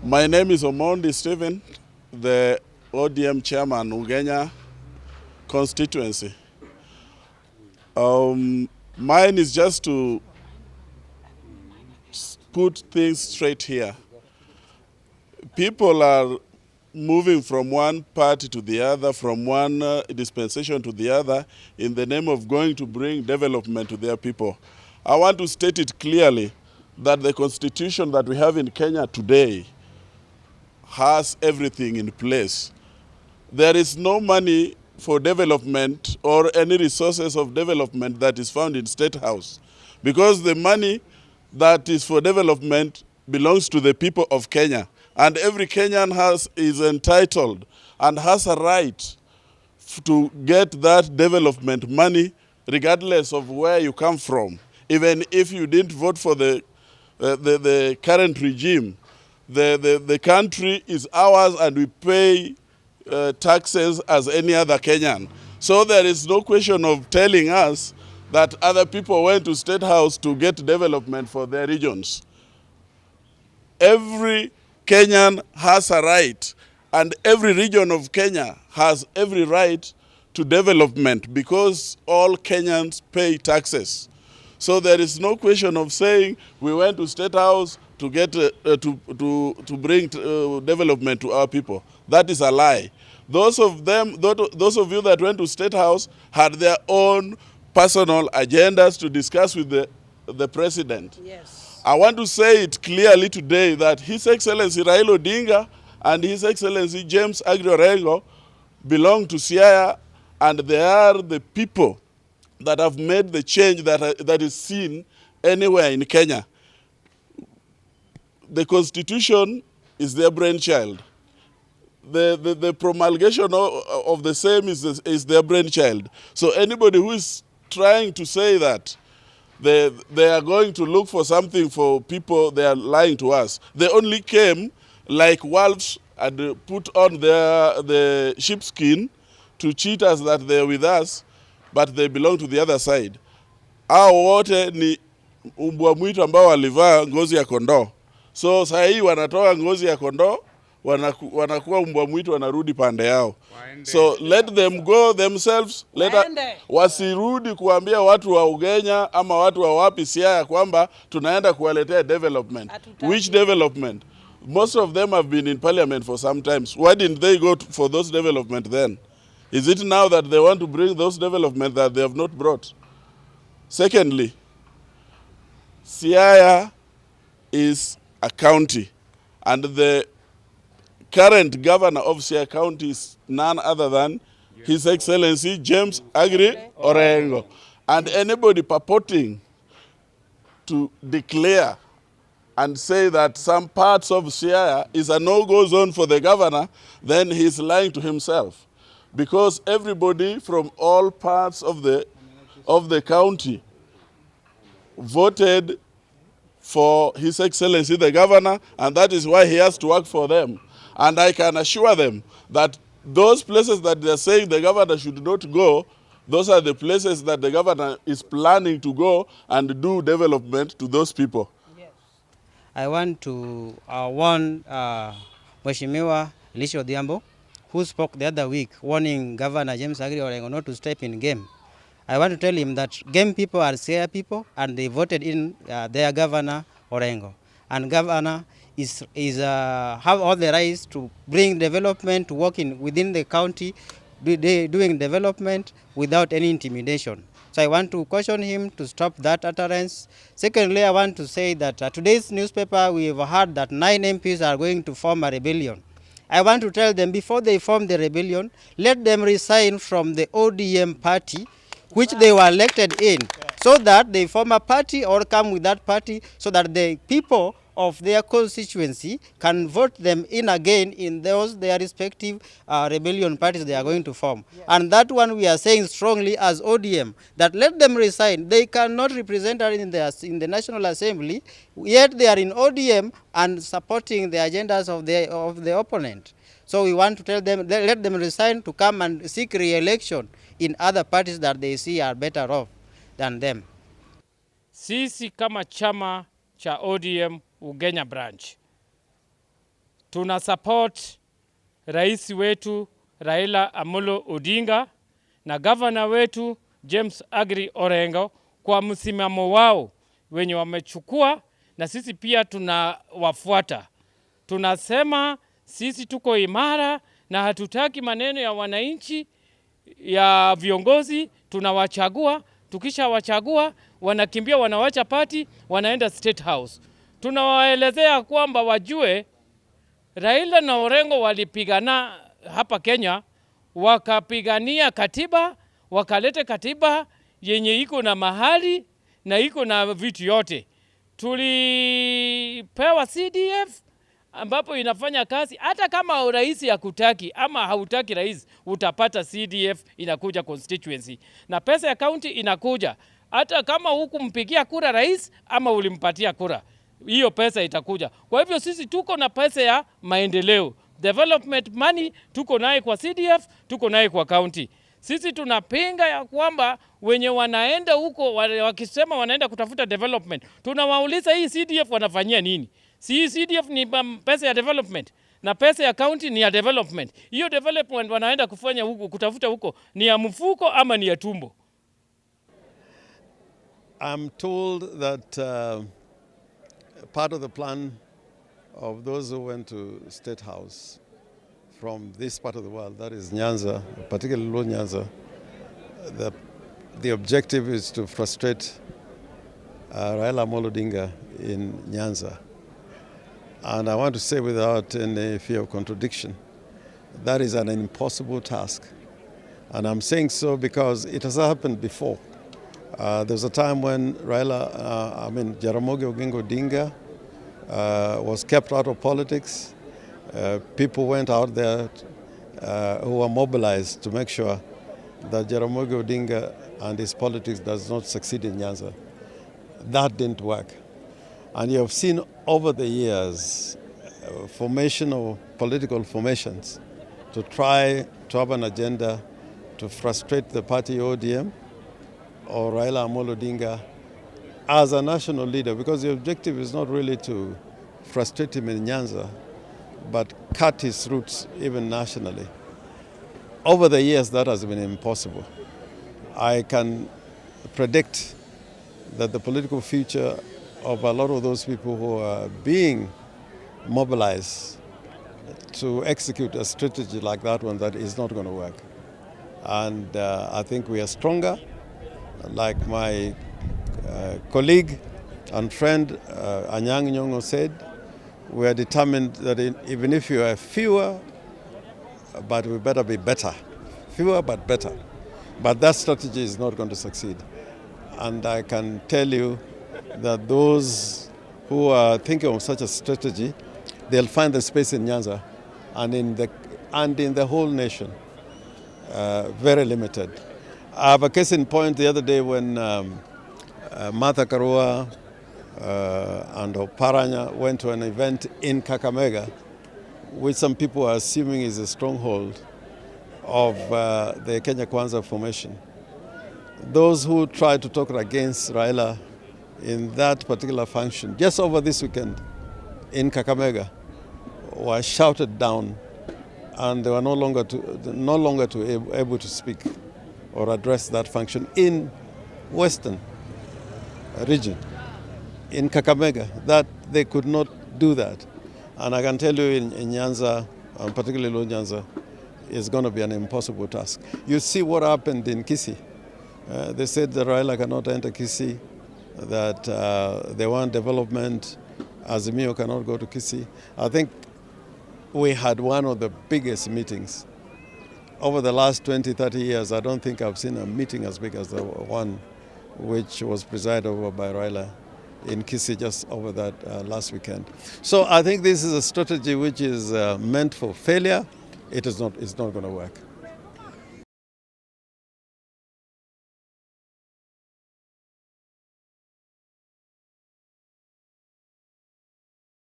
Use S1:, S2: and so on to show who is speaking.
S1: My name is Omondi Stephen, the ODM chairman, Ugenya constituency. Mine is just to put things straight here. People are moving from one party to the other, from one dispensation to the other, in the name of going to bring development to their people. I want to state it clearly that the constitution that we have in Kenya today has everything in place. There is no money for development or any resources of development that is found in State House, because the money that is for development belongs to the people of Kenya, and every Kenyan is entitled and has a right to get that development money regardless of where you come from. Even if you didn't vote for the current regime, the country is ours and we pay taxes as any other Kenyan. So there is no question of telling us that other people went to State House to get development for their regions. Every Kenyan has a right, and every region of Kenya has every right to development because all Kenyans pay taxes. So there is no question of saying we went to State House to get to bring development to our people. That is a lie. Those of you that went to State House had their own personal agendas to discuss with the president.
S2: Yes.
S1: I want to say it clearly today that His Excellency Raila Odinga and His Excellency James Agri Orengo belong to Siaya, and they are the people that have made the change that is seen anywhere in Kenya. The Constitution is their brainchild. The promulgation of the same is their brainchild. So anybody who is trying to say that they are going to look for something for people, they are lying to us. They only came like wolves and put on the sheepskin to cheat us that they're with us, but they belong to the other side. Hao wote ni umbwa mwitu ambao walivaa ngozi ya kondoo. So saa hii wanatoa ngozi ya kondoo, wanakuwa umbwa mwitu, wanarudi pande yao. So let them go themselves. Wasirudi kuambia watu wa Ugenya ama watu wa wapi Siaya kwamba tunaenda kuwaletea development. Which development? Most of them have been in parliament for some times. Why didn't they go for those development then? Is it now that they want to bring those development that they have not brought? Secondly, Siaya is a county, and the current governor of Siaya County is none other than His Excellency James Agri Orengo. And anybody purporting to declare and say that some parts of Siaya is a no-go zone for the governor, then he's lying to himself. Because everybody from all parts of the county voted for His Excellency the governor, and that is why he has to work for them. And I can assure them that those places that they're saying the governor should not go, those are the places that the governor is planning to go and do development to those people.
S2: Yes. I want to warn Mheshimiwa Lisho Odhiambo, who spoke the other week warning Governor James Agri Orengo not to step in game. I want to tell him that game people are Siaya people, and they voted in their governor Orengo. And governor have all the rights to bring development, to work within the county, doing development without any intimidation. So I want to caution him to stop that utterance. Secondly, I want to say that today's newspaper, we have heard that 9 MPs are going to form a rebellion. I want to tell them, before they form the rebellion, let them resign from the ODM party, which they were elected in, so that they form a party or come with that party, so that the people of their constituency can vote them in again in their respective rebellion parties they are going to form. Yes. And that one we are saying strongly as ODM, that let them resign. They cannot represent us in the National Assembly, yet they are in ODM and supporting the agendas of the opponent. So we want to tell them, let them resign to come and seek re-election in other parties that they see are better off than them.
S3: Sisi kama chama cha ODM Ugenya branch tuna support rais wetu Raila Amolo Odinga na governor wetu James Agri Orengo kwa msimamo wao wenye wamechukua, na sisi pia tunawafuata. Tunasema sisi tuko imara na hatutaki maneno ya wananchi ya viongozi. Tunawachagua, tukisha wachagua wanakimbia, wanawacha party, wanaenda State House. Tunawaelezea kwamba wajue Raila na Orengo walipigana hapa Kenya, wakapigania katiba, wakalete katiba yenye iko na mahali na iko na vitu yote. Tulipewa CDF ambapo inafanya kazi, hata kama rais hakutaki ama hautaki rais, utapata CDF inakuja constituency. Na pesa ya county inakuja, hata kama hukumpigia kura rais ama ulimpatia kura, hiyo pesa itakuja. Kwa hivyo sisi tuko na pesa ya maendeleo, development money, tuko naye kwa CDF, tuko naye kwa county. Sisi tunapinga ya kwamba wenye wanaenda huko wakisema wanaenda kutafuta development, tunawauliza hii CDF wanafanyia nini? Si hii CDF ni pesa ya development na pesa ya county ni ya development. Hiyo development wanaenda kufanya huko, kutafuta huko, ni ya mfuko ama ni ya tumbo?
S4: I'm told that part of the plan of those who went to State House from this part of the world, that is Nyanza, particularly Low Nyanza, the objective is to frustrate Raila Amolo Odinga in Nyanza. And I want to say without any fear of contradiction, that is an impossible task. And I'm saying so because it has happened before. There was a time when Jaramogi Oginga Odinga was kept out of politics. People went out there who were mobilized to make sure that Jaramogi Odinga and his politics does not succeed in Nyanza. That didn't work. And you have seen over the years formation of political formations to try to have an agenda to frustrate the party ODM or Raila Amolo Odinga as a national leader, because the objective is not really to frustrate him in Nyanza, but cut his roots even nationally. Over the years, that has been impossible. I can predict that the political future of a lot of those people who are being mobilized to execute a strategy like that one, that is not going to work. And I think we are stronger. Like my colleague and friend Anyang' Nyong'o said, we are determined that even if you are fewer, but we better be better. Fewer but better. But that strategy is not going to succeed. And I can tell you that those who are thinking of such a strategy, they'll find the space in Nyanza and in the whole nation very limited. I have a case in point the other day when Martha Karua and Oparanya went to an event in Kakamega, which some people are assuming is a stronghold of the Kenya Kwanza formation. Those who tried to talk against Raila in that particular function, just over this weekend in Kakamega, were shouted down, and they were no longer able to speak or address that function in Western region, in Kakamega, that they could not do that. And I can tell you in Nyanza, particularly Low Nyanza, is going to be an impossible task. You see what happened in Kisii. They said that Raila cannot enter Kisii, that they want development, Azimio cannot go to Kisii. I think we had one of the biggest meetings. Over the last 20, 30 years, I don't think I've seen a meeting as big as the one which was presided over by Raila in Kisii just over that last weekend. So I think this is a strategy which is meant for failure. It's not going to work.